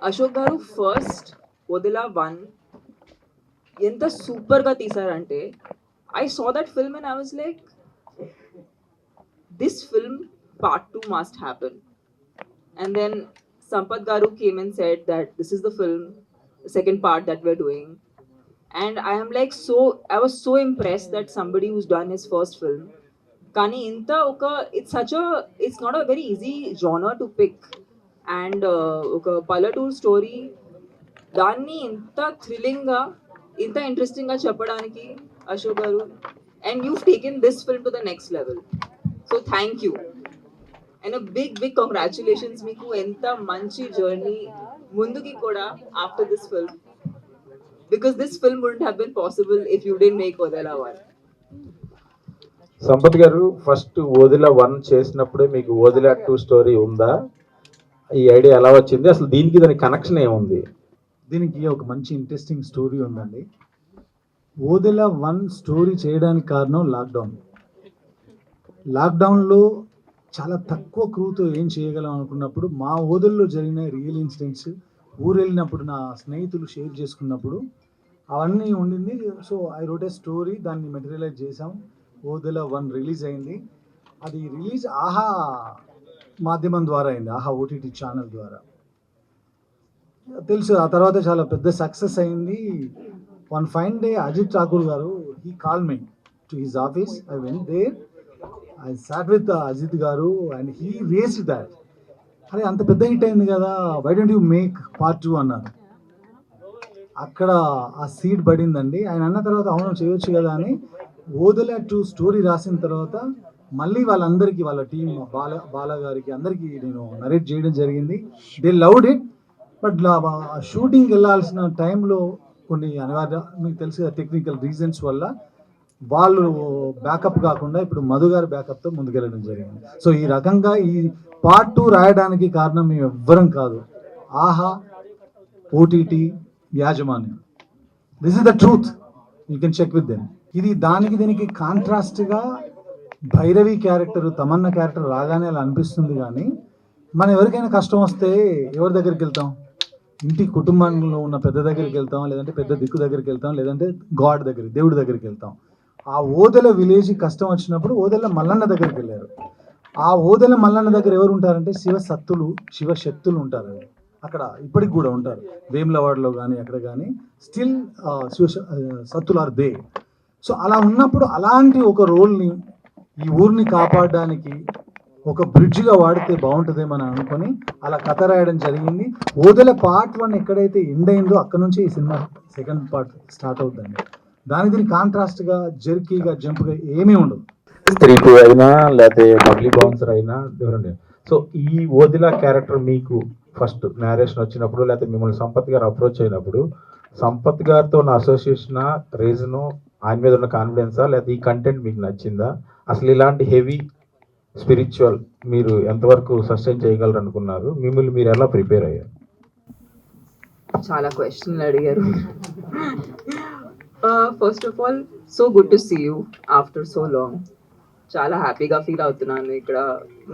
Ashok garu first వదిలా వన్ ఎంత సూపర్గా తీసారంటే I saw that film and I was like this film part 2 must happen and then Sampath garu came and said that this is the film second part that we're doing and I am like so I was so impressed that somebody who's done his first film కానీ ఇంత ఒక it's such it's not a very easy genre to pick and ఒక పల్లెటూరు story దాన్ని ఇంత థ్రిల్లింగ్గా ఇంత ఇంట్రెస్టింగ్గా చెప్పడానికి Ashok garu and you taken this film to the next level so thank you and big congratulations మీకు ఎంత మంచి జర్నీ ముందుకి కూడా after this film because this film wouldn't have been possible if you didn't make Odela 1. Sampath garu first Odela 1 చేసినప్పుడే మీకు Odela 2 story ఉందా? ఈ idea ఎలా వచ్చింది? అసలు దీనికి దాని కనెక్షన్ ఏముంది? దీనికి ఒక మంచి ఇంట్రెస్టింగ్ స్టోరీ ఉందండి. ఓదెలా 1 స్టోరీ చేయడానికి కారణం లాక్డౌన్లో చాలా తక్కువ క్రూతో ఏం చేయగలం అనుకున్నప్పుడు మా ఓదెల్లో జరిగిన రియల్ ఇన్సిడెంట్స్ ఊరు వెళ్ళినప్పుడు నా స్నేహితులు షేర్ చేసుకున్నప్పుడు అవన్నీ ఉండింది. So I wrote a story, దాన్ని మెటీరియలైజ్ చేసాం. ఓదెలా 1 రిలీజ్ అయింది. అది రిలీజ్ ఆహా మాధ్యమం ద్వారా అయింది, ఆహా ఓటీటీ ఛానల్ ద్వారా. తెలుసు ఆ తర్వాత చాలా పెద్ద సక్సెస్ అయింది. One fine day Ajit Thakur garu he call me to his office. I went there, I sat with Ajit garu and he raised that. అరే అంత పెద్ద హిట్ అయింది కదా, why don't you make part 2 అన్నారు. అక్కడ ఆ సీడ్ పడిందండి. ఆయన అన్న తర్వాత అవును చేయొచ్చు కదా అని ఓదెలా 2 స్టోరీ రాసిన తర్వాత మళ్ళీ వాళ్ళందరికీ వాళ్ళ టీం బాల గారికి అందరికీ నేను నరేట్ చేయడం జరిగింది. They loved it. బట్ షూటింగ్కి వెళ్ళాల్సిన టైంలో కొన్ని అనివార్య మీకు తెలుసు టెక్నికల్ రీజన్స్ వల్ల వాళ్ళు బ్యాకప్ కాకుండా ఇప్పుడు మధు గారి బ్యాకప్తో ముందుకెళ్ళడం జరిగింది. సో ఈ రకంగా ఈ పార్ట్ 2 రాయడానికి కారణం మేము ఎవ్వరం కాదు, ఆహా ఓటీటీ యాజమాన్యం. This is the truth, you can check with them. ఇది దీనికి కాంట్రాస్ట్గా భైరవి క్యారెక్టర్, తమన్నా క్యారెక్టర్ రాగానే అలా అనిపిస్తుంది. కానీ మనం ఎవరికైనా కష్టం వస్తే ఎవరి దగ్గరికి వెళ్తాం? ఇంటి కుటుంబంలో ఉన్న పెద్ద దగ్గరికి వెళ్తాం, లేదంటే పెద్ద దిక్కు దగ్గరికి వెళ్తాం, లేదంటే గాడ్ దగ్గరికి, దేవుడి దగ్గరికి వెళ్తాం. ఆ ఓదెల విలేజ్ కష్టం వచ్చినప్పుడు ఓదెల మల్లన్న దగ్గరికి వెళ్ళారు. ఆ ఓదెల మల్లన్న దగ్గర ఎవరు ఉంటారంటే శివశక్తులు ఉంటారు అక్కడ, ఇప్పటికి కూడా ఉంటారు. వేములవాడలో కానీ అక్కడ కానీ స్టిల్ సత్తులు ఆర్ దే. సో అలా ఉన్నప్పుడు అలాంటి ఒక రోల్ని ఈ ఊరిని కాపాడడానికి ఒక బ్రిడ్జ్గా వాడితే బాగుంటుందేమని అనుకొని అలా కథ రాయడం జరిగింది. ఓదెల పార్ట్ 1 ఎక్కడైతే ఎండ్ అయిందో అక్కడ నుంచి ఈ సినిమా సెకండ్ పార్ట్ స్టార్ట్ అవుతుందండి. దీనికి కాంట్రాస్ట్గా జర్కీగా జంప్గా ఏమీ ఉండదు. 3-2 అయినా లేకపోతే పబ్లిక్ బౌన్సర్ అయినా డిఫరెంట్. సో ఈ ఓదిలా క్యారెక్టర్ మీకు ఫస్ట్ నేరేషన్ వచ్చినప్పుడు లేకపోతే మిమ్మల్ని సంపత్ గారు అప్రోచ్ అయినప్పుడు సంపత్ గారితో ఉన్న అసోసియేషన్ రీజను ఆయన మీద ఉన్న కాన్ఫిడెన్సా లేకపోతే ఈ కంటెంట్ మీకు నచ్చిందా? అసలు ఇలాంటి హెవీ స్పిరిచువల్ మీరు ఎంతవరకు సస్టైన్ చేయగలరు అనుకున్నారు? మిమ్మల్ని మీరు ఎలా ప్రిపేర్ అయ్యారు? చాలా క్వశ్చన్లు అడిగారు. First of all so good to see you after so long. చాలా హ్యాపీగా ఫీల్ అవుతున్నాను ఇక్కడ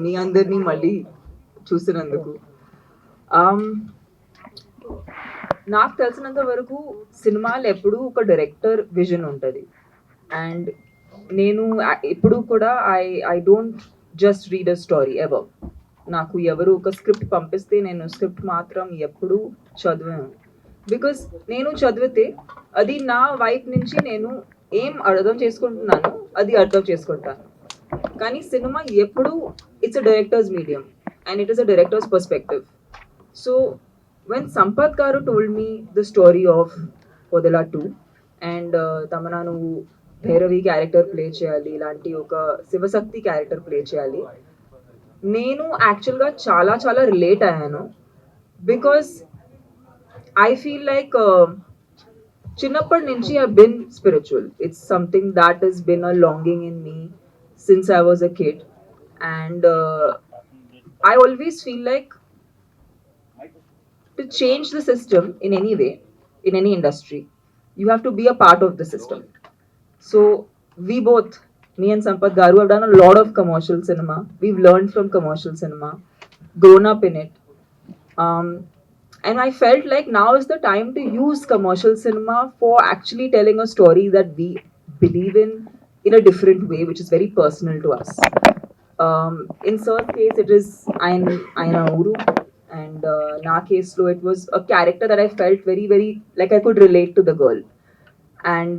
మీ అందరినీ మళ్ళీ చూసినందుకు. నాకు తెలిసినంత వరకు సినిమాలు ఎప్పుడు ఒక డైరెక్టర్ విజన్ ఉంటుంది. అండ్ నేను ఎప్పుడు కూడా I don't just read a story ever. నాకు ఎవరు ఒక స్క్రిప్ట్ పంపిస్తే నేను స్క్రిప్ట్ మాత్రం ఎప్పుడు చదివాను. బికాస్ నేను చదివితే అది నా వైపు నుంచి నేను ఏం అర్థం చేసుకుంటున్నాను అది అర్థం చేసుకుంటాను. కానీ సినిమా ఎప్పుడు it's a director's medium and it is a director's perspective. So when Sampath garu told me the story of Odela 2 and Tamannaah నువ్వు భైరవి క్యారెక్టర్ ప్లే చేయాలి, ఇలాంటి ఒక శివశక్తి క్యారెక్టర్ ప్లే చేయాలి, నేను యాక్చువల్గా చాలా చాలా రిలేట్ అయ్యాను. బికాస్ ఐ ఫీల్ లైక్ చిన్నప్పటి నుంచి I been spiritual. It's something that has been a longing in me since I was a kid. And I always feel like to change the system in any way, in any industry, you have to be a part of the system. So we both, me and Sampath Garu, have done a lot of commercial cinema. We've learned from commercial cinema, grown up in it. And I felt like now is the time to use commercial cinema for actually telling a story that we believe in a different way, which is very personal to us. In Sir's case, it is Aina Uru, and na case lo, it was a character that I felt very, very like I could relate to the girl. And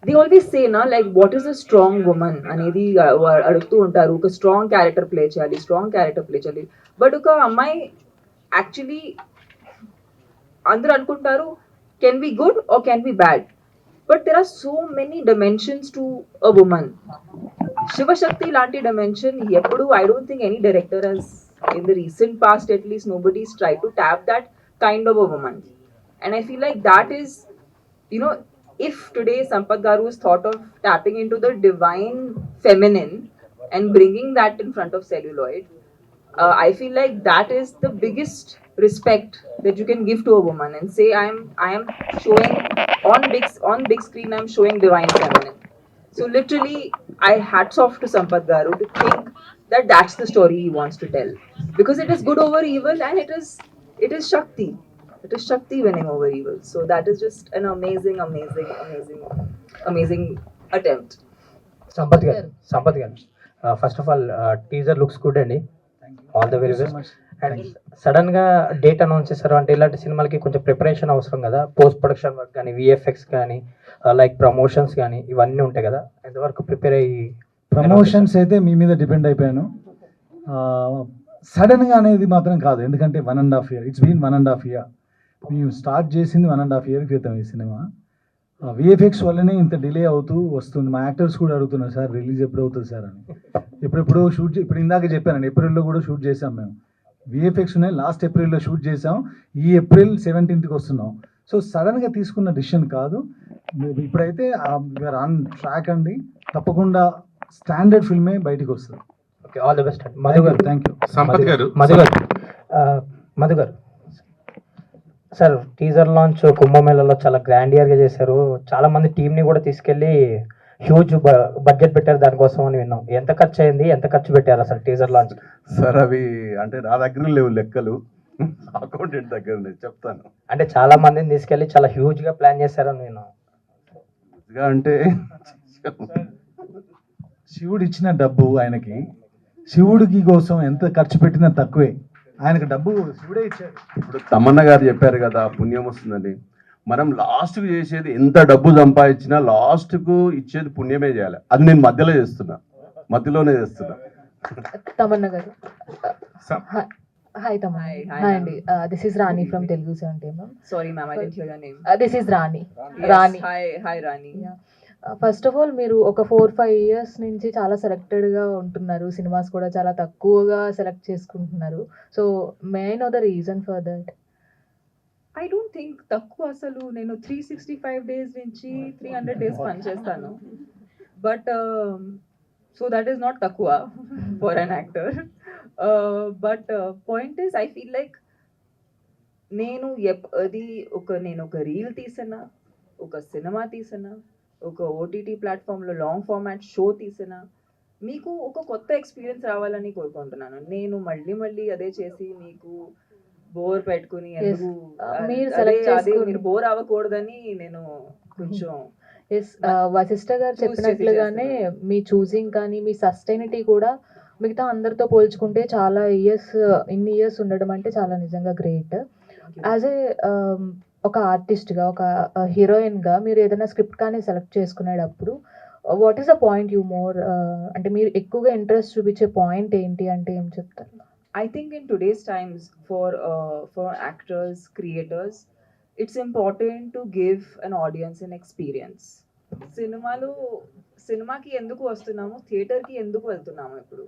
they always say na, like what is a strong woman అనేది అడుగుతూ ఉంటారు. ఒక strong character play చేయాలి, strong character play చేయాలి. But ఒక అమ్మాయి actually అందరూ అనుకుంటారు can be good or can be bad, but there are so many dimensions to a woman. Shivashakti లాంటి డైమెన్షన్ ఎప్పుడు I don't think any director has in the recent past at least nobody's try to tap that kind of a woman. And I feel like that is, you know, if today Sampath Garu has thought of tapping into the divine feminine and bringing that in front of celluloid, I feel like that is the biggest respect that you can give to a woman and say I am showing on big screen, I'm showing divine feminine. So literally, I hats off to Sampath Garu to think that that's the story he wants to tell, because it is good over evil, and it is Shakti. It is Shakti winning over evil. So that is just an amazing attempt. Sampath garu first of all teaser looks good అండి, all the very best. And sudden గా date announce చేశారు అంటే ఇలాంటి సినిమాలకి కొంచెం preparation అవసరం కదా, post production work కానీ విఎఫ్ఎక్స్ కానీ లైక్ ప్రమోషన్స్ కానీ ఇవన్నీ ఉంటాయి కదా, ఎంతవరకు ప్రిపేర్ అయ్యి? ప్రమోషన్స్ అయితే మీ మీద డిపెండ్ అయిపోయాను. సడన్గా అనేది మాత్రం కాదు, ఎందుకంటే 1.5 year, ఇట్స్ బీన్ 1.5 year. మేము స్టార్ట్ చేసింది 1.5 year క్రితం ఈ సినిమా. విఎఫ్ఎక్స్ వల్లనే ఇంత డిలే అవుతూ వస్తుంది. మా యాక్టర్స్ కూడా అడుగుతున్నారు, సార్ రిలీజ్ ఎప్పుడు అవుతుంది సార్ అని. ఎప్పుడెప్పుడు షూట్, ఇప్పుడు ఇందాక చెప్పానండి, ఏప్రిల్లో కూడా షూట్ చేసాం మేము. విఎఫ్ఎక్స్ ఉన్నాయి, లాస్ట్ ఏప్రిల్లో షూట్ చేసాం, ఈ ఏప్రిల్ 17th వస్తున్నాం. సో సడన్గా తీసుకున్న డిసిషన్ కాదు. ఇప్పుడైతే వీఆర్ ఆన్ ట్రాక్ అండి, తప్పకుండా స్టాండర్డ్ ఫిల్మే బయటికి వస్తుంది. Okay, all the best. Madhu గారు, థ్యాంక్ యూ. మధు గారు సార్, టీజర్ లాంచ్ కుంభమేళలో చాలా గ్రాండియర్గా చేశారు, చాలా మంది టీంని కూడా తీసుకెళ్ళి హ్యూజ్ బడ్జెట్ పెట్టారు దానికోసం అని విన్నాం. ఎంత ఖర్చు అయింది, ఎంత ఖర్చు పెట్టారు అసలు టీజర్ లాంచ్? సార్ అవి అంటే నా దగ్గర లేవు లెక్కలు, అకౌంటెంట్ దగ్గర ఉన్నాయి, చెప్తాను. అంటే చాలా మందిని తీసుకెళ్ళి చాలా హ్యూజ్గా ప్లాన్ చేశారని విన్నాం. అంటే శివుడు ఇచ్చిన డబ్బు ఆయనకి, శివుడికి కోసం ఎంత ఖర్చు పెట్టినా తక్కువే. ఆయనకు డబ్బు శివుడే ఇచ్చాడు. ఇప్పుడు తమన్న గారు చెప్పారు కదా పుణ్యం వస్తుందని, మనం లాస్ట్కు చేసేది ఎంత డబ్బు సంపాదించినా లాస్ట్కు ఇచ్చేది పుణ్యమే చేయాలి. అది నేను మధ్యలోనే చేస్తున్నా. తమన్నా గారు, hi Tamannaah. Hi, hi ma'am. అండి, this is Rani from Telugu 17 ma'am. Sorry ma'am, I didn't hear your name. This is Rani. Yes, Rani. hi Rani. First of all మీరు ఒక 4-5 years నుంచి చాలా సెలెక్టెడ్గా ఉంటున్నారు, సినిమాస్ కూడా చాలా తక్కువగా సెలెక్ట్ చేసుకుంటున్నారు. So may I know the reason for that? I don't think తక్కువ, అసలు నేను 365 days నుంచి 300 days పనిచేస్తాను. But so that is not తక్కువ for an actor. But point is, I feel like నేను నేను ఒక రీల్ తీసినా, ఒక సినిమా తీసినా, ఒక ఓటీటీ ప్లాట్ఫామ్లో లాంగ్ ఫార్మాట్ షో తీసినా, మీకు ఒక కొత్త ఎక్స్పీరియన్స్ రావాలని కోరుకుంటున్నాను. నేను మళ్ళీ అదే చేసి మీకు బోర్ పెట్టుకుని ఎందుకు మీరు select చేసుకుని- మీరు బోర్ అవ్వకూడదని నేను కొంచెం ఎస్, వశిష్ఠ గారు చెప్పినట్లుగానే మీ చూసింగ్ కానీ మీ సస్టైనిటీ కూడా మిగతా అందరితో పోల్చుకుంటే చాలా ఇన్ని ఇయర్స్ ఉండడం అంటే చాలా నిజంగా గ్రేట్. యాజ్ ఏ ఒక ఆర్టిస్ట్గా, ఒక హీరోయిన్గా మీరు ఏదైనా స్క్రిప్ట్ కానీ సెలెక్ట్ చేసుకునేటప్పుడు what is the point you more, అంటే మీరు ఎక్కువగా ఇంట్రెస్ట్ చూపించే పాయింట్ ఏంటి అంటే ఏం చెప్తారు? I think in today's times, for actors, creators, it's important to give an audience an experience. సినిమాకి ఎందుకు వస్తున్నాము, థియేటర్కి ఎందుకు వెళ్తున్నాము ఇప్పుడు,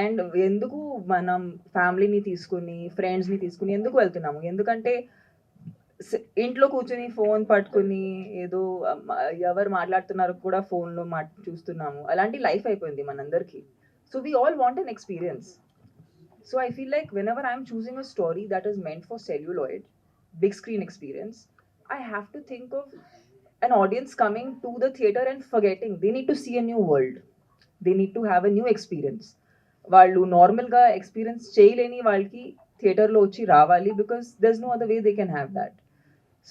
అండ్ ఎందుకు మనం ఫ్యామిలీని తీసుకుని ఫ్రెండ్స్ని తీసుకుని ఎందుకు వెళ్తున్నాము? ఎందుకంటే ఇంట్లో కూర్చుని ఫోన్ పట్టుకుని ఏదో ఎవరు మాట్లాడుతున్నారో కూడా ఫోన్లో చూస్తున్నాము. అలాంటి లైఫ్ అయిపోయింది మనందరికీ. So we all want an experience. So I feel like whenever I'm choosing a story that is meant for celluloid, big screen experience, I have to think of an audience coming to the theater and forgetting. They need to see a new world. They need to have a new experience. వాళ్ళు నార్మల్గా experience చేయలేని వాళ్ళకి థియేటర్లో వచ్చి రావాలి, because there is no other way they can have that.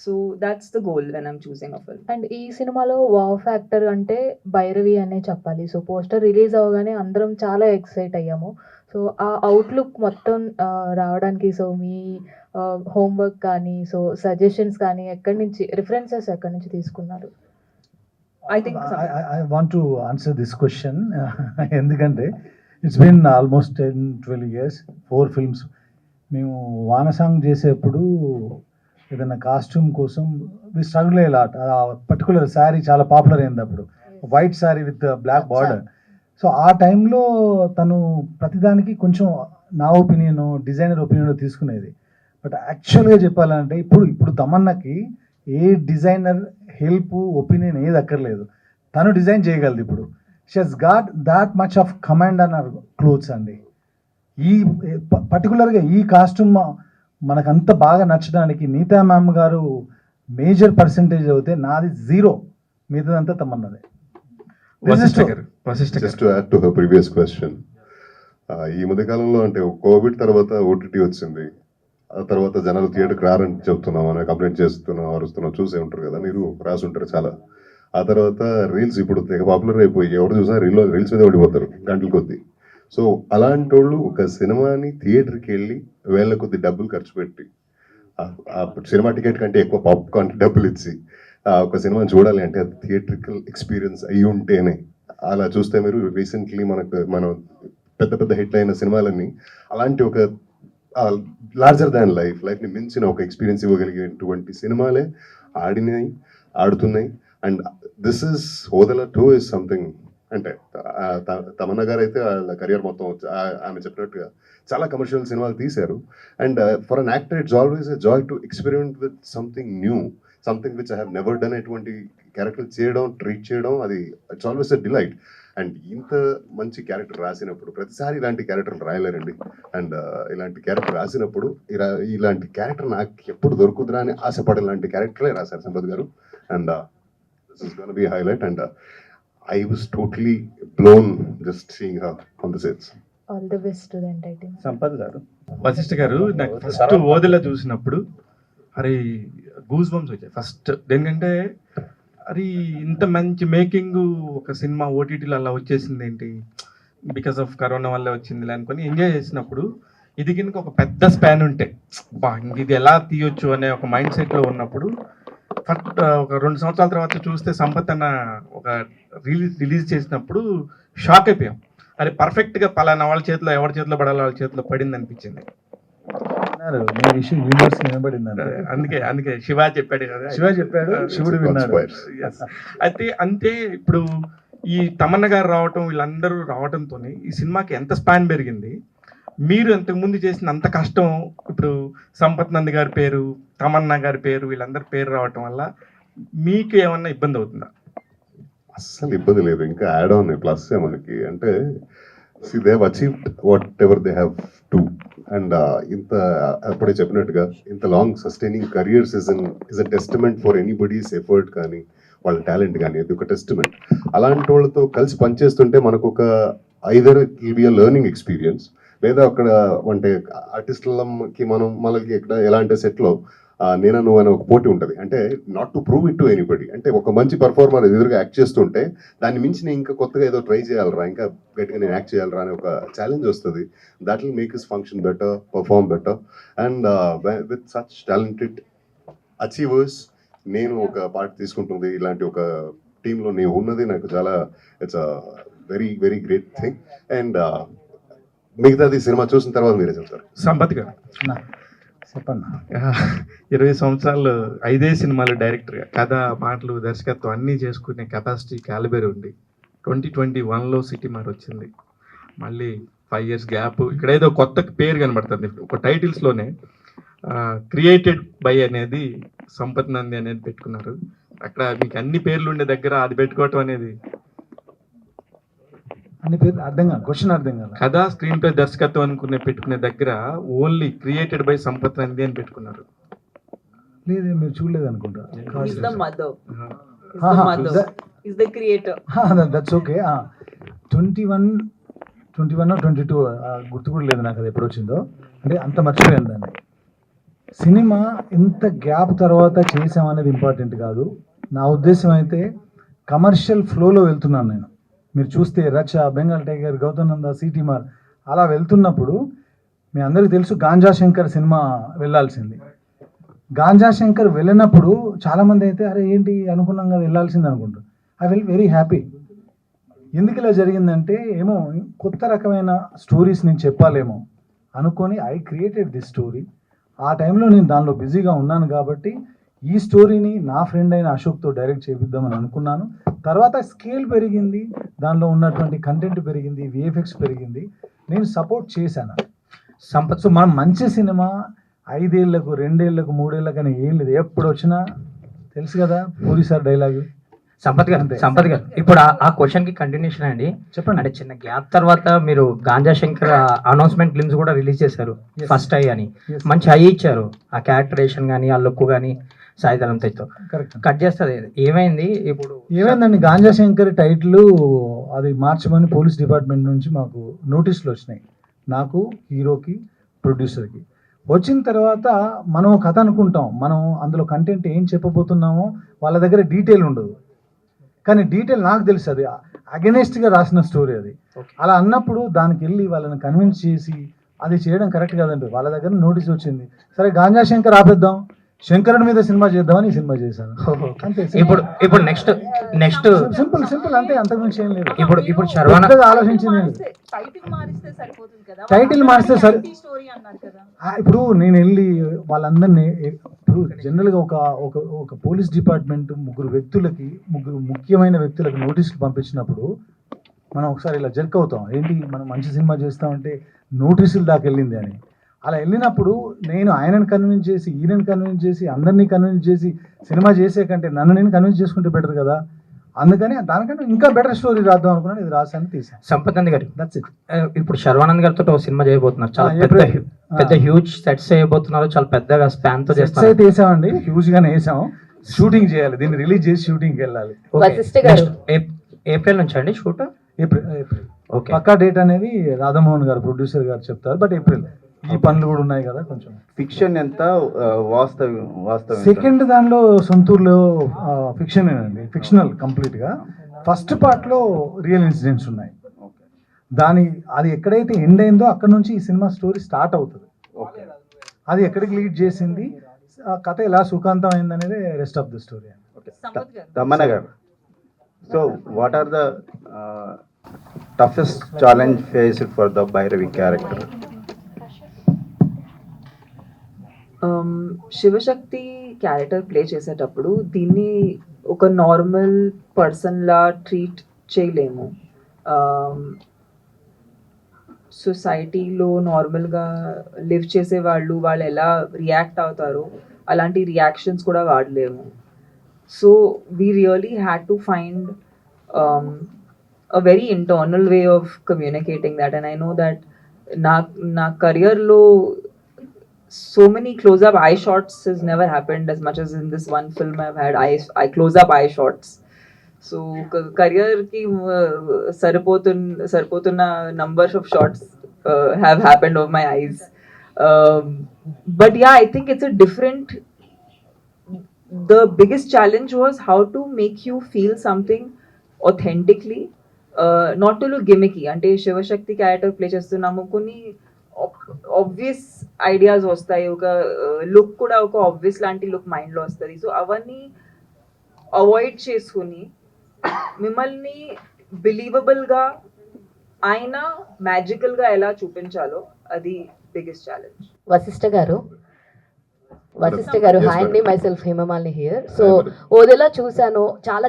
So that's the goal when I'm choosing a film. And ఈ సినిమాలో wow factor అంటే భైరవి అనే చెప్పాలి. సో పోస్టర్ రిలీజ్ అవ్వగానే అందరం చాలా ఎక్సైట్ అయ్యాము. సో ఆ అవుట్లుక్ మొత్తం రావడానికి సో మీ హోంవర్క్ కానీ, సో సజెషన్స్ కానీ ఎక్కడి నుంచి, రిఫరెన్సెస్ ఎక్కడి నుంచి తీసుకున్నారు? I think I want to answer this question. ఎందుకంటే it's been almost 10-12 years, 4 films. మేము వానసాంగ్ చేసేప్పుడు ఏదైనా కాస్ట్యూమ్ కోసం వి స్ట్రగుల్ లాట్. ఆ పర్టికులర్ శారీ చాలా పాపులర్ అయింది అప్పుడు, white sari with black border. So ఆ టైంలో తను ప్రతిదానికి కొంచెం నా ఒపీనియన్, డిజైనర్ ఒపీనియన్ తీసుకునేది. బట్ యాక్చువల్గా చెప్పాలంటే ఇప్పుడు తమన్నాకి ఏ డిజైనర్ హెల్ప్, ఒపీనియన్ ఏది అక్కర్లేదు. తను డిజైన్ చేయగలదు. ఇప్పుడు she has got that much of command on our clothes అండి. ఈ పర్టికులర్గా ఈ కాస్ట్యూమ్ మనకంత బాగా నచ్చడానికి Neeta ma'am garu major percentage అవుతే, నాది 0, మిగతాదంతా తమన్నదే. Just to add to her previous question, ఈ మధ్యకాలంలో అంటే కోవిడ్ తర్వాత ఓటీటీ వచ్చింది. ఆ తర్వాత జనాలు థియేటర్కి రారని చెప్తున్నాం, అని కంప్లైంట్ చేస్తున్నాం, అరుస్తున్నాం, చూసే ఉంటారు కదా, మీరు రాసి ఉంటారు చాలా. ఆ తర్వాత రీల్స్ ఇప్పుడు తెగ పాపులర్ అయిపోయి ఎవరు చూసినా రీల్స్ మీద పడిపోతారు గంటల కొద్దీ. సో అలాంటి వాళ్ళు ఒక సినిమాని థియేటర్కి వెళ్ళి వేల కొద్ది డబ్బులు ఖర్చు పెట్టి, ఆ సినిమా టికెట్ కంటే ఎక్కువ పాప్కార్న్ డబ్బులు ఇచ్చి ఒక సినిమాని చూడాలి అంటే అది థియేట్రికల్ ఎక్స్పీరియన్స్ అయ్యి ఉంటేనే. అలా చూస్తే మీరు రీసెంట్లీ మనం పెద్ద హిట్ అయిన సినిమాలన్నీ అలాంటి ఒక లార్జర్ దాన్ లైఫ్ని మించిన ఒక ఎక్స్పీరియన్స్ ఇవ్వగలిగేటువంటి సినిమాలే ఆడుతున్నాయి. And this is Odela 2 is something. అంటే తమన్నా గారు అయితే వాళ్ళ కెరియర్ మొత్తం ఆమె చెప్పినట్టుగా చాలా కమర్షియల్ సినిమాలు తీశారు. And for an actor it's always a joy to experiment with something new, something which I have never done. ఎటువంటి క్యారెక్టర్ చేయడం, ట్రీట్ చేయడం, అది it's always a delight. And ఇంత మంచి క్యారెక్టర్ రాసినప్పుడు ప్రతిసారి ఇలాంటి క్యారెక్టర్లు రాయలేరండి. అండ్ ఇలాంటి క్యారెక్టర్ రాసినప్పుడు ఇలాంటి క్యారెక్టర్ నాకు ఎప్పుడు దొరుకుతుందా అని ఆశపడే లాంటి క్యారెక్టరే రాశారు సంపత్ గారు. And this is gonna B highlight. And I was totally blown just seeing her on the sets. All the best to the entire team. Sampath గారు, వశిష్ఠ గారు, నాకు ఫస్ట్ ఓదెలా చూసినప్పుడు అరే గూస్ బంప్స్ వచ్చాయి ఫస్ట్. ఎందుకంటే అరే ఇంత మంచి మేకింగ్ ఒక సినిమా ఓటీటీలో అలా వచ్చేసింది ఏంటి, బికాస్ ఆఫ్ కరోనా వల్ల వచ్చింది అనుకొని ఎంజాయ్ చేసినప్పుడు, ఇది కనుక ఒక పెద్ద స్పాన్ ఉంటే ఇది ఎలా తీయొచ్చు అనే ఒక మైండ్ సెట్లో ఉన్నప్పుడు, ఫస్ట్ ఒక 2 సంవత్సరాల తర్వాత చూస్తే సంపత్ అన్న ఒక రిలీజ్ చేసినప్పుడు షాక్ అయిపోయాం. అది పర్ఫెక్ట్గా పలానా వాళ్ళ చేతిలో, ఎవరి చేతిలో పడాలో వాళ్ళ చేతిలో పడింది అనిపించింది. అందుకే శివ చెప్పాడు కదా, శివుడు విన్నాడు. అయితే అంతే. ఇప్పుడు ఈ తమన్న గారు రావటం, వీళ్ళందరూ రావటంతో ఈ సినిమాకి ఎంత స్పాన్ పెరిగింది. మీరు ఇంతకుముందు చేసిన అంత కష్టం ఇప్పుడు సంపత్ నంది గారి పేరు, తమన్నా గారి పేరు, వీళ్ళందరి పేరు రావటం వల్ల మీకు ఏమన్నా ఇబ్బంది అవుతుందా? అస్సలు ఇబ్బంది లేదు. ఇంకా యాడ్ ఆన్ ప్లస్ మనకి అంటే they have achieved what ever they have to. And ఇంత అప్పుడే చెప్పినట్టుగా ఇంత long sustaining career's is a testament for anybody's effort కానీ వాళ్ళ టాలెంట్ కానీ, అది ఒక టెస్టిమెంట్. అలాంటి వాళ్ళతో కలిసి పనిచేస్తుంటే మనకు ఒక either it will be a learning experience, లేదా అక్కడ అంటే ఆర్టిస్టులకి మనకి ఎక్కడ ఎలా అంటే సెట్లో నేను నువ్వు అనే ఒక పోటీ ఉంటుంది. అంటే not to prove it to anybody. అంటే ఒక మంచి పర్ఫార్మర్ ఎదురుగా యాక్ట్ చేస్తుంటే దాన్ని మించి నేను ఇంకా కొత్తగా ఏదో ట్రై చేయాలరా, ఇంకా గట్టిగా నేను యాక్ట్ చేయాలరా అనే ఒక ఛాలెంజ్ వస్తుంది. That will make his function better, perform better. And with such talented achievers నేను ఒక పార్ట్ తీసుకుంటుంది ఇలాంటి ఒక టీంలో నేను ఉన్నది నాకు చాలా it's a very very great thing. And మిగతాది సినిమా చూసిన తర్వాత మీరే చెప్తారు. సంపత్ గారు చెప్పండి. 20 సంవత్సరాలు 5 సినిమాలు డైరెక్టర్గా కథ, మాటలు, దర్శకత్వం అన్నీ చేసుకునే కెపాసిటీ, క్యాలిబర్ ఉంది. 2021లో సిటీ మార్ వచ్చింది. మళ్ళీ 5 years గ్యాప్. ఇక్కడ ఏదో కొత్త పేరు కనబడుతుంది ఒక టైటిల్స్లోనే. క్రియేటెడ్ బై అనేది సంపత్ నంది అనేది పెట్టుకున్నారు. అక్కడ మీకు అన్ని పేర్లు ఉండే దగ్గర అది పెట్టుకోవటం అనేది అన్ని పేరు అర్థం కాదు, క్వశ్చన్ అర్థం కాదు. కథ, స్క్రీన్ ప్లే, దర్శకత్వం పెట్టుకునే దగ్గర only created by Sampath Nandi అని పెట్టుకున్నారు. లేదు, మీరు చూడలేదు అనుకుంటా. He's the mother. He's the creator. That's okay. 21 21 22 గుర్తు కూడా లేదు నాకు అది ఎప్పుడు వచ్చిందో, అంటే అంత మర్చిపోయాను దాన్ని. సినిమా ఇంత గ్యాప్ తర్వాత చేసామనేది ఇంపార్టెంట్ కాదు. నా ఉద్దేశం అయితే కమర్షియల్ ఫ్లోలో వెళ్తున్నాను నేను. మీరు చూస్తే రచ, బెంగాల్ టైగర్, గౌతమ్ నంద, సిటీ మార్ అలా వెళ్తున్నప్పుడు మీ అందరికీ తెలుసు గాంజా శంకర్ సినిమా వెళ్ళాల్సింది. గాంజా శంకర్ వెళ్ళినప్పుడు చాలామంది అయితే అరే ఏంటి అనుకున్నాం కదా వెళ్ళాల్సింది అనుకుంటారు. I will very happy. ఎందుకు ఇలా జరిగిందంటే ఏమో కొత్త రకమైన స్టోరీస్ నేను చెప్పాలేమో అనుకొని ఐ క్రియేటెడ్ దిస్ స్టోరీ. ఆ టైంలో నేను దానిలో బిజీగా ఉన్నాను కాబట్టి ఈ స్టోరీని నా ఫ్రెండ్ అయిన అశోక్తో డైరెక్ట్ చేపిద్దామని అనుకున్నాను. తర్వాత స్కేల్ పెరిగింది, దానిలో ఉన్నటువంటి కంటెంట్ పెరిగింది, విఎఫ్ఎక్స్ పెరిగింది, నేను సపోర్ట్ చేశాను. సో మనం మంచి సినిమా 5 ఏళ్లకు 2 ఏళ్లకు 3 ఏళ్ళకని ఏం లేదు, ఎప్పుడు వచ్చినా తెలుసు కదా పూరి సార్ డైలాగు. సంపత్ గారు ఇప్పుడు ఆ క్వశ్చన్ కి కంటిన్యూషన్ అండి. చెప్పండి. అంటే చిన్న గ్యాప్ తర్వాత మీరు గాంజా శంకర్ అనౌన్స్మెంట్ ఫిల్మ్స్ కూడా రిలీజ్ చేశారు, ఫస్ట్ ఐ అని. మంచి హై ఇచ్చారు, ఆ క్యారెక్టరేషన్ కానీ ఆ లుక్ కానీ సాయిధరం తేజ్తో. కరెక్ట్. కట్ చేస్తుంది ఏమైంది ఇప్పుడు? ఏమైందండి, గాంజా శంకర్ టైటిల్ అది మార్చమని పోలీస్ డిపార్ట్మెంట్ నుంచి మాకు నోటీసులు వచ్చినాయి, నాకు, హీరోకి, ప్రొడ్యూసర్కి. వచ్చిన తర్వాత మనం కథ అనుకుంటాం, మనం అందులో కంటెంట్ ఏం చెప్పబోతున్నామో వాళ్ళ దగ్గర డీటెయిల్ ఉండదు. కానీ డీటెయిల్ నాకు తెలుసు, అది అగెనెస్ట్గా రాసిన స్టోరీ అది. అలా అన్నప్పుడు దానికి వెళ్ళి వాళ్ళని కన్విన్స్ చేసి అది చేయడం కరెక్ట్ కాదండి. వాళ్ళ దగ్గర నోటీస్ వచ్చింది, సరే గాంజా శంకర్ ఆపేద్దాం, శంకరుడి మీద సినిమా చేద్దామని ఈ సినిమా చేశాను. అంతే. ఇప్పుడు నెక్స్ట్ సింపుల్ అంతే, అంతకుమించి ఏం లేదు. ఇప్పుడు శర్వాన ఆలోచించింది టైటిల్ మారిస్తే సరే. ఇప్పుడు నేను వెళ్ళి వాళ్ళందరినీ, ఇప్పుడు జనరల్గా ఒక పోలీస్ డిపార్ట్మెంట్ ముగ్గురు ముఖ్యమైన వ్యక్తులకు నోటీసులు పంపించినప్పుడు మనం ఒకసారి ఇలా జర్క్ అవుతాం, ఏంటి మనం మంచి సినిమా చేస్తామంటే నోటీసులు దాకా వెళ్ళింది అని. అలా వెళ్ళినప్పుడు నేను ఆయనను కన్విన్స్ చేసి, ఈయనను కన్విన్స్ చేసి, అందరినీ కన్విన్స్ చేసి సినిమా చేసే కంటే నన్ను నేను కన్విన్స్ చేసుకుంటే బెటర్ కదా. అందుకని దానికంటే ఇంకా బెటర్ స్టోరీ రాద్దాం అనుకున్నాను, ఇది రాశాను, తీసాను. సంపత్ గారు దట్స్ ఇట్. ఇప్పుడు శర్వానంద్ గారితో ఒక సినిమా చేయబోతున్నారు, చాలా పెద్ద హ్యూజ్ సెట్స్ చేయబోతున్నారు, చాలా పెద్దగా స్పాన్ తో చేస్తారు. అయితే వేసామండి, హ్యూజ్ గానే వేసాము. షూటింగ్ చేయాలి, దీన్ని రిలీజ్ చేసి షూటింగ్కి వెళ్ళాలి. ఏప్రిల్ నుంచి అండి షూట్? ఏప్రిల్. పక్కా డేట్ అనేది రాధామోహన్ గారు, ప్రొడ్యూసర్ గారు చెప్తారు, బట్ ఏప్రిల్. ఈ పనులు కూడా ఉన్నాయి కదా కొంచెం. ఫిక్షన్ ఎంత, వాస్తవం సెకండ్ దానిలో సొంతూరులో ఫిక్షనేనండి, ఫిక్షనల్ కంప్లీట్గా. ఫస్ట్ పార్ట్లో రియల్ ఇన్సిడెంట్స్ ఉన్నాయి. అది ఎక్కడైతే ఎండ్ అయిందో అక్కడ నుంచి ఈ సినిమా స్టోరీ స్టార్ట్ అవుతుంది. అది ఎక్కడికి లీడ్ చేసింది, ఆ కథ ఎలా సుఖాంతం అయింది అనేది rest of the story. Tamannaah garu, so what are the toughest challenge faced for the Bhairavi character? Shivashakti character play చేసేటప్పుడు దీన్ని ఒక నార్మల్ పర్సన్లా ట్రీట్ చేయలేము. సొసైటీలో నార్మల్గా లివ్ చేసే వాళ్ళు ఎలా రియాక్ట్ అవుతారో అలాంటి రియాక్షన్స్ కూడా వాడలేము. So we really had to find a very internal way of communicating that, and I know that na career lo so many close up eye shots has never happened as much as in this one film I've had I close up eye shots. So career ki saripotuna numbers of shots have happened of my eyes, but yeah, I think it's a different, the biggest challenge was how to make you feel something authentically, not to look gimmicky. అంటే Shivashakti character play చేస్తున్నాము, కొన్ని obvious ideas వస్తాయి, ఒక look కూడా ఒక obvious లాంటి look మైండ్లో వస్తుంది. సో అవన్నీ అవాయిడ్ చేసుకుని మిమ్మల్ని బిలీవబుల్గా ఆయన మ్యాజికల్గా ఎలా చూపించాలో అది biggest challenge. Vashishtha garu, hi అండి, myself Hemamalini here. So Odela చూశాను, చాలా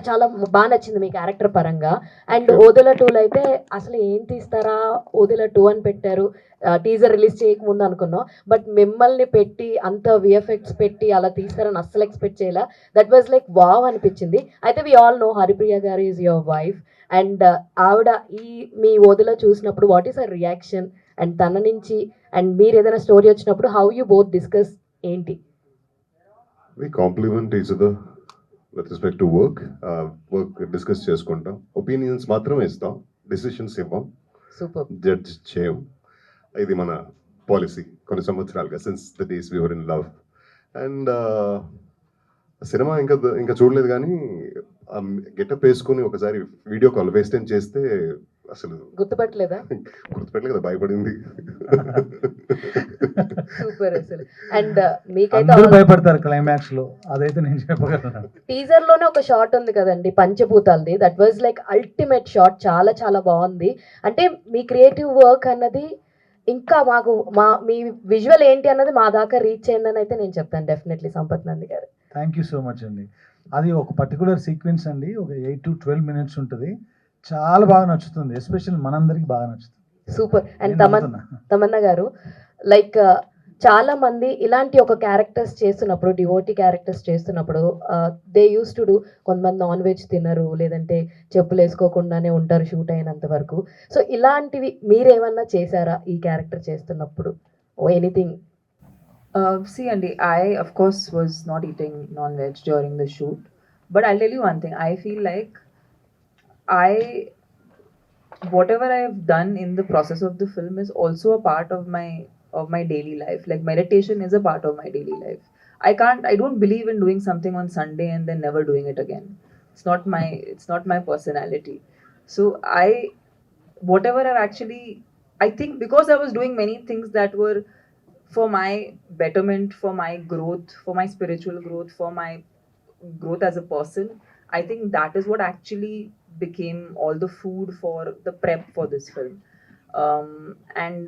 బాగా నచ్చింది మీ క్యారెక్టర్ పరంగా. అండ్ ఓదెలా 2లో అయితే అసలు ఏం తీస్తారా, ఓదెలా 2 అని పెట్టారు, టీజర్ రిలీజ్ చేయకముందు అనుకున్నాం. బట్ మిమ్మల్ని పెట్టి అంత విఎఫ్ఎక్స్ పెట్టి అలా తీస్తారని అస్సలు ఎక్స్పెక్ట్ చేయలే. దట్ వాజ్ లైక్ వావ్ అనిపించింది. అయితే వి ఆల్ నో హరిప్రియ గారు ఈజ్ యువర్ వైఫ్, అండ్ ఆవిడ ఈ మీ ఓదెలా చూసినప్పుడు what is her reaction, and తన నుంచి అండ్ మీరు ఏదైనా స్టోరీ వచ్చినప్పుడు హౌ యూ బోత్ డిస్కస్ ఏంటి? We compliment each other with respect to work. Work discuss చేసుకుంటాం, ఒపీనియన్స్ మాత్రమే ఇస్తాం, డెసిషన్స్ ఇవ్వం. సూపర్. జడ్జ్ చేయం. ఇది మన పాలసీ కొన్ని సంవత్సరాలుగా, since the days we were in love. And cinema ఇంకా చూడలేదు కానీ గెటప్ వేసుకుని ఒకసారి వీడియో కాల్ వేస్ట్ టైం చేస్తే అసలు గుర్తుపట్టలేదా? గుర్తుపెట్టలేదు కదా, భయపడింది. సూపర్ అసలు. అండ్ మీకైతే అందరూ భయపడతారు క్లైమాక్స్ లో, అదైతే నేను చెప్పగలను. టీజర్ లోనే ఒక షాట్ ఉంది కదండి పంచభూతాలది, that was like ultimate shot, చాలా చాలా బాగుంది. అంటే మీ క్రియేటివ్ వర్క్ అన్నది ఇంకా మాకు మీ విజువల్ ఏంటి అన్నది మా దాకా రీచ్ అయిందని అయితే నేను చెప్తాను డెఫినెట్లీ సంపత్ నంది గారు. థ్యాంక్ యూ సో మచ్ అండి. అది ఒక పర్టికులర్ సీక్వెన్స్ అండి, ఒక 8 to 12 minutes ఉంటుంది, చాలా బాగా నచ్చుతుంది, ఎస్పెషల్ మనందరికి బాగా నచ్చుతుంది. సూపర్. అండ్ నేను తమన్నా గారు, లైక్ చాలా మంది ఇలాంటి ఒక క్యారెక్టర్స్ చేస్తున్నప్పుడు, డివోటీ క్యారెక్టర్స్ చేస్తున్నప్పుడు దే యూస్ టు డూ, కొంతమంది నాన్ వెజ్ తినరు, లేదంటే చెప్పులు వేసుకోకుండానే ఉంటారు షూట్ అయినంత వరకు. సో ఇలాంటివి మీరేమన్నా చేశారా ఈ క్యారెక్టర్ చేస్తున్నప్పుడు? Anything? See, Andy, I of course was not eating non-veg during the shoot, but I'll tell you one thing. I feel like whatever I have done in the process of the film is also a part of my daily life. Like meditation is a part of my daily life. I don't believe in doing something on Sunday and then never doing it again. It's not my personality. So whatever I think because I was doing many things that were for my betterment, for my growth, for my spiritual growth, for my growth as a person, I think that is what actually became all the food for the prep for this film. And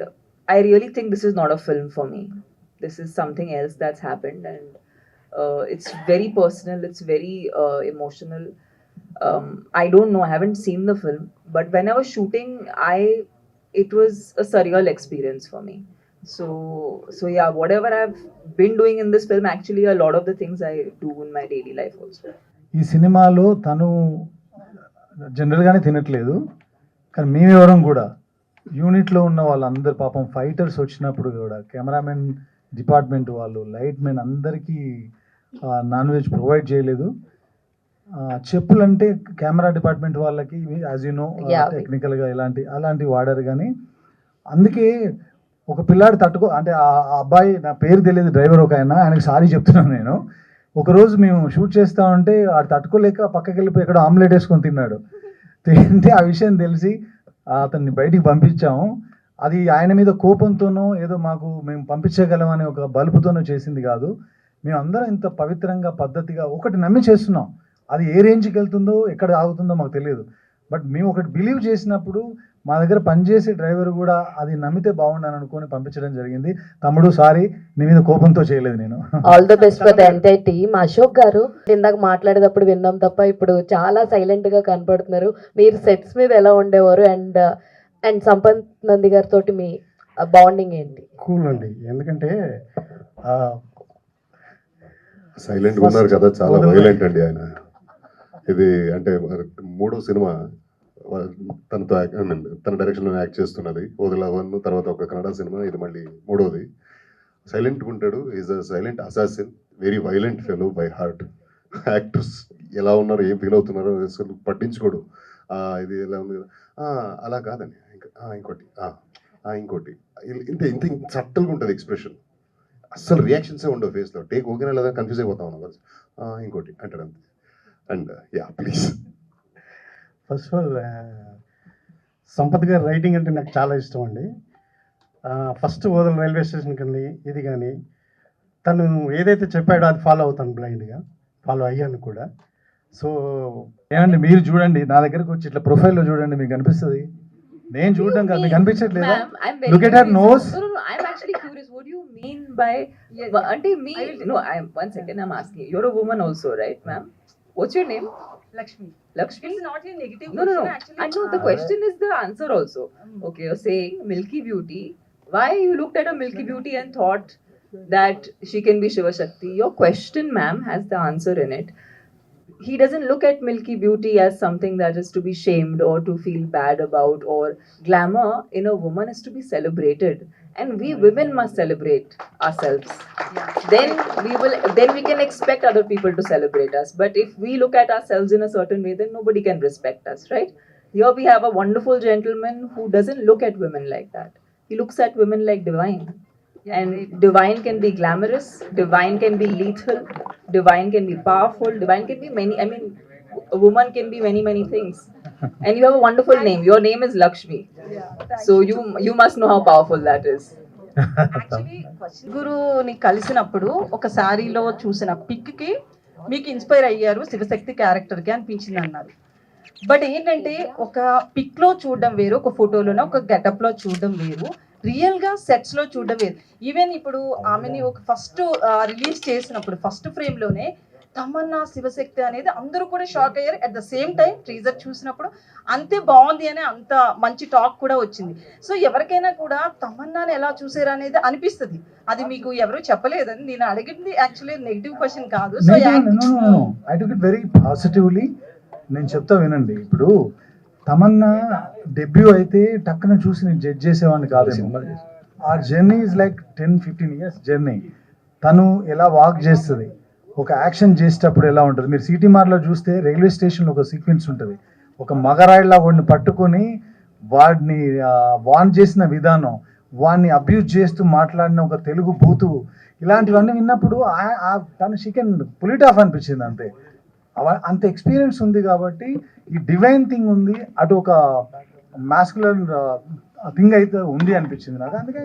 I really think this is not a film for me. This is something else that's happened, and it's very personal, it's very emotional. I don't know, I haven't seen the film, but when I was shooting, it was a surreal experience for me. So yeah, whatever I've been doing in this film, actually a lot of the things I do in my daily life also. ఈ సినిమాలో తను జనరల్గానే తినట్లేదు, కానీ మేమెవరం కూడా యూనిట్లో ఉన్న వాళ్ళందరూ పాపం ఫైటర్స్ వచ్చినప్పుడు కూడా కెమెరామెన్ డిపార్ట్మెంట్ వాళ్ళు, లైట్ మెన్ అందరికీ నాన్ వెజ్ ప్రొవైడ్ చేయలేదు. చెప్పులు అంటే కెమెరా డిపార్ట్మెంట్ వాళ్ళకి యాజ్ యూ నో టెక్నికల్గా అలాంటివి వాడారు. కానీ అందుకే ఒక పిల్లాడు అంటే ఆ అబ్బాయి, నా పేరు తెలియదు, డ్రైవర్ ఒక ఆయనకి సారీ చెప్తున్నాను నేను. ఒకరోజు మేము షూట్ చేస్తా ఉంటే ఆడు తట్టుకోలేక పక్కకి వెళ్ళిపోయి ఎక్కడ ఆమ్లెట్ వేసుకొని తిన్నాడు. తింటే ఆ విషయం తెలిసి అతన్ని బయటికి పంపించాము. అది ఆయన మీద కోపంతోనో ఏదో మేము పంపించగలమనే ఒక బలుపుతోనో చేసింది కాదు. మేము అందరం ఇంత పవిత్రంగా పద్ధతిగా ఒకటి నమ్మి చేస్తున్నాం. అది ఏ రేంజ్కి వెళ్తుందో ఎక్కడ ఆగుతుందో మాకు తెలియదు. బట్ మేము ఒకటి బిలీవ్ చేసినప్పుడు మా దగ్గర పనిచేసే డ్రైవర్ కూడా అది నమ్మితే బాగుండని అనుకొని పంపించడం జరిగింది. తమ్ముడు సారీ, నీ మీద కోపంతో చేయలేదు నేను. All the best for the entire team. Ashok garu, ఇందాక మాట్లాడేటప్పుడు విన్నాం తప్ప ఇప్పుడు చాలా సైలెంట్ గా కనపడుతున్నారు. మీరు సెట్స్ మీద ఎలా ఉండేవారు? అండ్ సంపత్ నంది గారితో మీ బాండింగ్ ఏంటి? కూల్ అండి, ఎందుకంటే సైలెంట్ గా ఉన్నారు కదా, చాలా వైలెంట్ అండి ఆయన. ఇది అంటే 3వ సినిమా తనతో తన డైరెక్షన్లో యాక్ట్ చేస్తున్నది. ఓదిలా 1, తర్వాత ఒక కన్నడ సినిమా, ఇది మళ్ళీ 3వది. సైలెంట్గా ఉంటాడు, is a silent assassin, very violent fellow by heart. Actors ఎలా ఉన్నారు, ఏం ఫీల్ అవుతున్నారో అసలు పట్టించుకోడు. ఇది ఎలా ఉంది కదా, అలా కాదండి, ఇంకోటి ఇంకోటి, ఇంత ఇంత సట్టల్గా ఉంటుంది ఎక్స్ప్రెషన్, అస్సలు రియాక్షన్సే ఉండవు ఫేస్లో. టేక్ ఓకేనా లేదా కన్ఫ్యూజ్ అయిపోతా ఉన్నాం, ఇంకోటి అంటాడు అంతే. And yeah please. First of all Sampath గారి రైటింగ్ అంటే నాకు చాలా ఇష్టం అండి. ఫస్ట్ ఓదల రైల్వే స్టేషన్ కానీ ఇది కానీ తను ఏదైతే చెప్పాడో అది ఫాలో అవుతాను, బ్లైండ్గా ఫాలో అయ్యాను కూడా. సో ఏమండి మీరు చూడండి, నా దగ్గరకు వచ్చి ఇట్లా ప్రొఫైల్లో చూడండి, మీకు కనిపిస్తుంది. నేను చూడడం కాదు, మీకు కనిపించట్లేదా? Look at her nose. I'm actually curious, what do you mean by ante me? No, one second, I'm asking. You're a woman also, right, ma'am? What's your name? Lakshmi. Lakshmi? It's not a negative No. question, actually. I know the question is the answer also. Okay, you're saying Milky Beauty. Why you looked at a Milky Beauty and thought that she can be Shiva Shakti? Your question, ma'am, has the answer in it. He doesn't look at Milky Beauty as something that is to be shamed or to feel bad about, or glamour in a woman is to be celebrated. And we women must celebrate ourselves. Then we can expect other people to celebrate us. But if we look at ourselves in a certain way, then nobody can respect us, right? Here we have a wonderful gentleman who doesn't look at women like that. He looks at women like divine. And divine can be glamorous, divine can be lethal, divine can be powerful, divine can be many, I mean, a woman can be many, many things. And you have a wonderful name. Your name is Lakshmi. So you must know how powerful that is. Actually గురుని కలిసినప్పుడు ఒక శారీలో చూసిన పిక్కి మీకు inspire అయ్యారు శివశక్తి క్యారెక్టర్కి అనిపించింది అన్నారు. బట్ ఏంటంటే ఒక పిక్లో చూడడం వేరు, ఒక ఫోటోలోనే ఒక గెటప్లో చూడడం వేరు, రియల్గా సెట్స్లో చూడడం వేరు. ఈవెన్ ఇప్పుడు ఆమెని ఒక ఫస్ట్ రిలీజ్ చేసినప్పుడు ఫస్ట్ ఫ్రేమ్లోనే తమన్నా శివశక్తి అనేది అందరూ కూడా షాక్ అయ్యారు. At the same time teaser చూసినప్పుడు అంతే బాగుంది అని అంత మంచి టాక్ కూడా వచ్చింది. సో ఎవరికైనా కూడా తమన్నాని ఎలా చూసారు అనేది అనిపిస్తుంది. అది మీకు ఎవరు చెప్పలేదని నేను అడిగింది యాక్చువల్లీ నెగిటివ్ క్వశ్చన్ కాదు. So I took it very positively. నేను చెప్తా వినండి. ఇప్పుడు తమన్నా డెబ్యూ అయితే టక్కున చూసి నేను జడ్జ్ చేసేవాడిని కాదు. ఆ journey is like 10-15 years journey. తను ఎలా వాక్ చేస్తుంది, ఒక యాక్షన్ చేసేటప్పుడు ఎలా ఉంటుంది. మీరు సిటీ మార్లో చూస్తే రైల్వే స్టేషన్లో ఒక సీక్వెన్స్ ఉంటుంది. ఒక మగరాయిలా వాడిని పట్టుకొని వాడిని వాన్ చేసిన విధానం, వాడిని అబ్యూజ్ చేస్తూ మాట్లాడిన ఒక తెలుగు బూతు, ఇలాంటివన్నీ విన్నప్పుడు తను చికెన్ పులిట్ ఆఫ్ అనిపించింది అంతే. అంత ఎక్స్పీరియన్స్ ఉంది కాబట్టి ఈ డివైన్ థింగ్ ఉంది, అటు ఒక మాస్కులర్ థింగ్ అయితే ఉంది అనిపించింది నాకు. అందుకే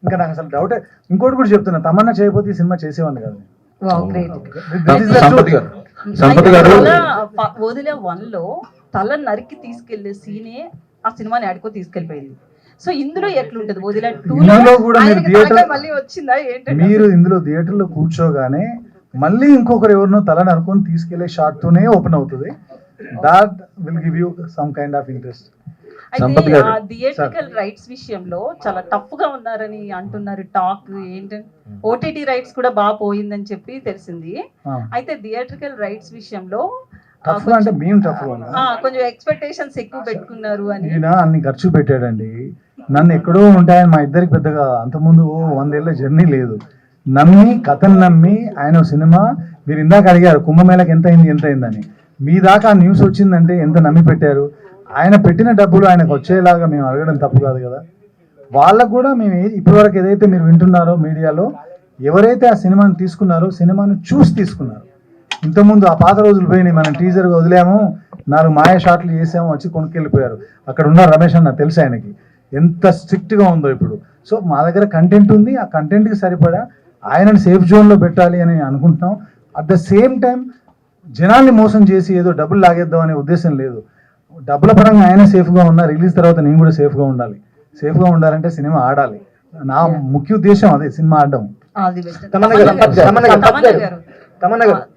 ఇంకా నాకు అసలు డౌటే. ఇంకోటి కూడా చెప్తున్నా, తమన్నా చేయకపోతే ఈ సినిమా చేసేవాడిని కాదు. వదిలే 1లో తల నరికి తీసుకెళ్లే సీనే ఆ సినిమాని ఆడుకో తీసుకెళ్లిపోయింది. సో ఇందులో ఎట్లుంటది వదిలే 2లో కూడా మీరు థియేటర్ మళ్ళీ వచ్చిందా ఏంటంటే మీరు ఇందులో థియేటర్లో కూర్చోగానే మళ్ళీ ఇంకొకరు ఎవరినో తల నరుకొని తీసుకెళ్లే షాట్ తోనే ఓపెన్ అవుతుంది. That will give you some kind of interest. అయితే ఆ థియేట్రికల్ రైట్స్ విషయంలో చాలా టఫ్ గా ఉన్నారని అంటున్నారు. టాక్ ఏంటంటే ఓటీటీ రైట్స్ కూడా బాగా పోయిందని చెప్పి తెలిసింది. అయితే థియేట్రికల్ రైట్స్ విషయంలో అంటే మేము టఫ్ కొంచెం ఎక్స్పెక్టేషన్స్ ఎక్కువ పెట్టుకున్నారు అని. ఈయన అన్ని ఖర్చు పెట్టాడండి. నన్ను ఎక్కడో ఉంటాయని మా ఇద్దరికి పెద్దగా అంతకుముందు 100 ఏళ్ల జర్నీ లేదు. నమ్మి కథను నమ్మి ఆయన సినిమా, మీరు ఇందాక అడిగారు కుంభమేళకి ఎంత అయిందని, మీ దాకా న్యూస్ వచ్చిందంటే ఎంత నమ్మి పెట్టారు. ఆయన పెట్టిన డబ్బులు ఆయనకు వచ్చేలాగా మేము అడగడం తప్పు కాదు కదా. వాళ్ళకు కూడా మేము ఇప్పటివరకు ఏదైతే మీరు వింటున్నారో మీడియాలో, ఎవరైతే ఆ సినిమాని తీసుకున్నారో సినిమాను చూసి తీసుకున్నారు. ఇంతకుముందు ఆ పాత రోజులు పోయినాయి. మనం టీజర్గా వదిలాము, 4 మాయ షాట్లు చేసాము, వచ్చి కొనుక్కెళ్ళిపోయారు. అక్కడ ఉన్న రమేష్ అన్న తెలుసు ఆయనకి ఎంత స్ట్రిక్ట్గా ఉందో ఇప్పుడు. సో మా దగ్గర కంటెంట్ ఉంది, ఆ కంటెంట్కి సరిపడా ఆయనను సేఫ్ జోన్లో పెట్టాలి అని అనుకుంటున్నాం. అట్ ద సేమ్ టైం జనాల్ని మోసం చేసి ఏదో డబ్బులు లాగేద్దాం అనే ఉద్దేశం లేదు. డబ్బుల పరంగా ఆయన సేఫ్గా ఉన్నా, రిలీజ్ తర్వాత నేను కూడా సేఫ్గా ఉండాలి. సేఫ్గా ఉండాలంటే సినిమా ఆడాలి. నా ముఖ్య ఉద్దేశం అదే, సినిమా ఆడడం.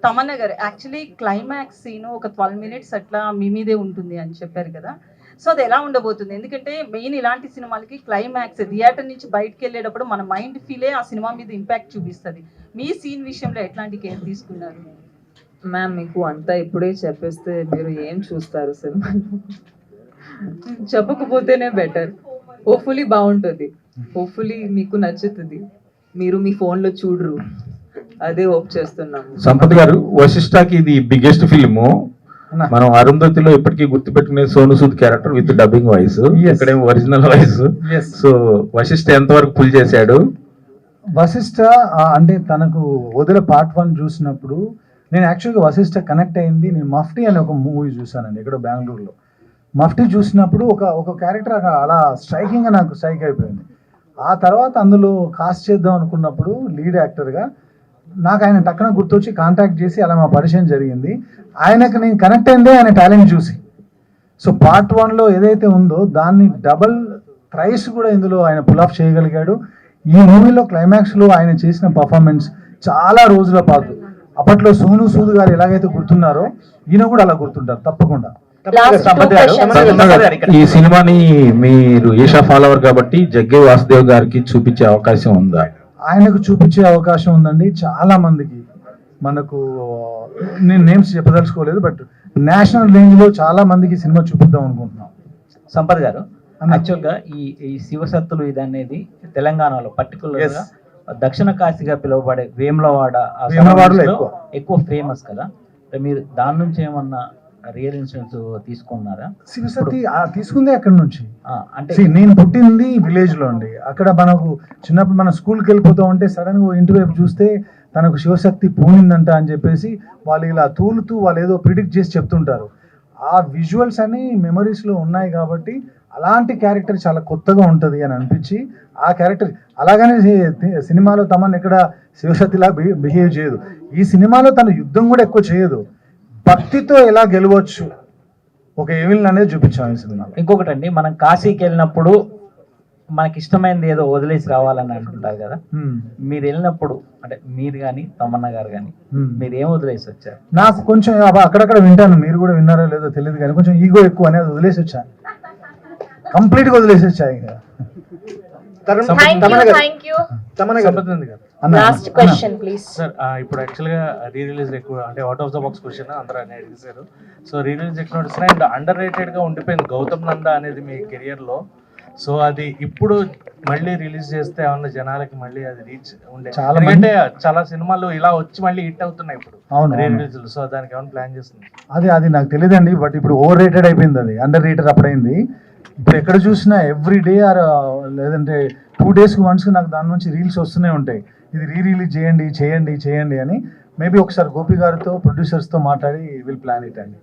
తమన్నా గారు యాక్చువల్లీ క్లైమాక్స్ సీన్ ఒక 12 minutes అట్లా మీ మీదే ఉంటుంది అని చెప్పారు కదా. సో అది ఎలా ఉండబోతుంది? ఎందుకంటే మెయిన్ ఇలాంటి సినిమాలకి క్లైమాక్స్ థియేటర్ నుంచి బయటకు వెళ్ళేటప్పుడు మన మైండ్ ఫీలే ఆ సినిమా మీద ఇంపాక్ట్ చూపిస్తుంది. మీ సీన్ విషయంలో ఎట్లాంటి కేర్ తీసుకున్నారు? మ్యామ్, మీకు అంతా ఇప్పుడే చెప్పేస్తే మీరు ఏం చూస్తారు సినిమాలో? చెప్పకపోతేనే బెటర్. హోప్ఫుల్లీ బాగుంటుంది, హోప్ఫుల్లీ మీకు నచ్చుతుంది, మీరు మీ ఫోన్లో చూడరు, అదే హోప్ చేస్తున్నాము. సంపత్ గారు, వశిష్ఠకి ఇది బిగ్గెస్ట్ ఫిల్మ్. మనం అరుంధతిలో ఇప్పటికీ గుర్తుపెట్టుకునే Sonu Sood character with dubbing voice, ఇక్కడేమో ఒరిజినల్ వాయిస్. సో వశిష్ఠ ఎంతవరకు పుల్ చేశాడు? వశిష్ఠ అంటే తనకు వదిల పార్ట్ 1 చూసినప్పుడు నేను యాక్చువల్గా వశిష్ఠ కనెక్ట్ అయింది. నేను మఫ్టీ అనే ఒక మూవీ చూసానండి ఎక్కడో బెంగళూరులో. మఫ్టీ చూసినప్పుడు ఒక క్యారెక్టర్ అలా స్ట్రైకింగ్గా నాకు స్ట్రైక్ అయిపోయింది. ఆ తర్వాత అందులో కాస్ట్ చేద్దాం అనుకున్నప్పుడు లీడ్ యాక్టర్గా నాకు ఆయన టక్కన గుర్తొచ్చి కాంటాక్ట్ చేసి అలా మా పరిచయం జరిగింది. ఆయనకు నేను కనెక్ట్ అయిందే ఆయన టాలెంట్ చూసి. సో పార్ట్ 1లో ఏదైతే ఉందో దాన్ని డబల్ థ్రైస్ కూడా ఇందులో ఆయన పుల్ ఆఫ్ చేయగలిగాడు. ఈ మూవీలో క్లైమాక్స్లో ఆయన చేసిన పర్ఫార్మెన్స్ చాలా రోజుల పాటు, అప్పట్లో సోను సూద్ గారు ఎలాగైతే గుర్తున్నారో ఈయన కూడా అలా గుర్తుంటారు తప్పకుండా. ఈ సినిమాని మీరు ఈషా ఫాలోవర్ కాబట్టి జగ్గే వాసుదేవ్ గారికి చూపించే అవకాశం ఉందా? ఆయనకు చూపించే అవకాశం ఉందండి. చాలా మందికి, మనకు నేను నేమ్స్ చెప్పదలుచుకోలేదు, బట్ నేషనల్ రేంజ్లో చాలా మందికి సినిమా చూపిద్దాం అనుకుంటున్నాం. సంపత్ గారు, యాక్చువల్గా ఈ శివసత్తులు ఇది అనేది తెలంగాణలో పర్టికులర్గా దక్షిణ కాశీగా పిలువబడే వేములవాడలో ఎక్కువ ఫేమస్ కదా. మీరు దాని నుంచి ఏమన్నా రియల్ ఇన్సిడెంట్స్ తీసుకున్నారా? శివశక్తి తీసుకుందే అక్కడ నుంచి. అంటే See, నేను పుట్టింది విలేజ్ లో అండి. అక్కడ మనకు చిన్నప్పుడు మన స్కూల్కి వెళ్ళిపోతూ ఉంటే సడన్ గా ఇంటి వైపు చూస్తే తనకు శివశక్తి పూనిందంట అని చెప్పేసి వాళ్ళు ఇలా తూలుతూ వాళ్ళు ఏదో ప్రిడిక్ట్ చేసి చెప్తుంటారు. ఆ విజువల్స్ అని మెమరీస్ లో ఉన్నాయి కాబట్టి అలాంటి క్యారెక్టర్ చాలా కొత్తగా ఉంటుంది అని అనిపించి ఆ క్యారెక్టర్ అలాగనే సినిమాలో తమన్ ఎక్కడ శివశక్తిలా బిహేవ్ చేయదు. ఈ సినిమాలో తన యుద్ధం కూడా ఎక్కువ చేయదు, భక్తితో ఎలా గెలవచ్చు ఒక ఎవిల్ అనేది చూపించాం ఈ సినిమా. ఇంకొకటి అండి, మనం కాశీకి వెళ్ళినప్పుడు మనకి ఇష్టమైనది ఏదో వదిలేసి రావాలని అంటుంటారు కదా, మీరు వెళ్ళినప్పుడు అంటే మీరు కానీ తమన్నా గారు కానీ మీరు ఏం వదిలేసి వచ్చారు? నాకు కొంచెం అక్కడక్కడ వింటాను, మీరు కూడా విన్నారో లేదో తెలియదు కానీ కొంచెం ఈగో ఎక్కువ అనేది వదిలేసి వచ్చా, కంప్లీట్ గా వదిలేసి వచ్చా. ఇంకా లాస్ట్ క్వశ్చన్ ప్లీజ్. సార్ ఇప్పుడు యాక్చువల్గా రీ రిలీజ్ ఎక్కువ అంటే out of the box question అందరూ అని అడిగారు. సో రీ రిలీజ్ ఎక్కువ నడుస్తున్నాయి అండ్ అండర్ రేటెడ్గా ఉండిపోయింది గౌతమ్ నందా అనేది మీ కెరియర్లో. సో అది ఇప్పుడు మళ్ళీ రిలీజ్ చేస్తే ఏమన్నా జనాలకి మళ్ళీ అది రీచ్ ఉండే, ఎందుకంటే చాలా సినిమాలు ఇలా వచ్చి మళ్ళీ హిట్ అవుతున్నాయి ఇప్పుడు రీ రిలీజ్. సో దానికి ఏమైనా ప్లాన్ చేస్తుంది? అది నాకు తెలియదండి, బట్ ఇప్పుడు ఓవర్ రేటెడ్ అయిపోయింది, అది అండర్ రేటెడ్ అప్పుడైంది. ఇప్పుడు ఎక్కడ చూసినా ఎవ్రీ డే ఆర్ లేదంటే 2 days వన్స్ నాకు దాని నుంచి రీల్స్ వస్తూనే ఉంటాయి, ఇది రిలీజ్ చేయండి చేయండి చేయండి అని. మేబీ ఒకసారి గోపి గారితో ప్రొడ్యూసర్స్తో మాట్లాడి విల్ ప్లాన్ ఇట్ అండి.